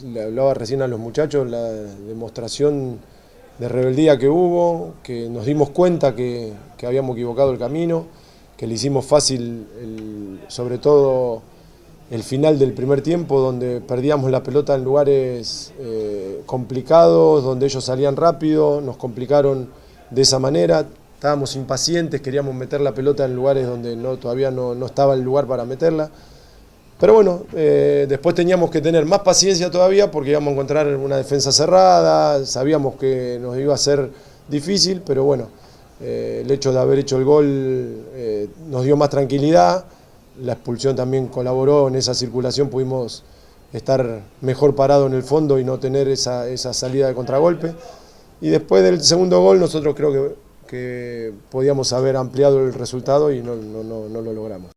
le hablaba recién a los muchachos, la demostración de rebeldía que hubo, que nos dimos cuenta que habíamos equivocado el camino, que le hicimos fácil, sobre todo el final del primer tiempo, donde perdíamos la pelota en lugares complicados, donde ellos salían rápido, nos complicaron de esa manera, estábamos impacientes, queríamos meter la pelota en lugares donde todavía no estaba el lugar para meterla. Pero bueno, después teníamos que tener más paciencia todavía porque íbamos a encontrar una defensa cerrada, sabíamos que nos iba a ser difícil, pero bueno, el hecho de haber hecho el gol nos dio más tranquilidad, la expulsión también colaboró en esa circulación, pudimos estar mejor parado en el fondo y no tener esa salida de contragolpe. Y después del segundo gol nosotros creo que podíamos haber ampliado el resultado y no lo logramos.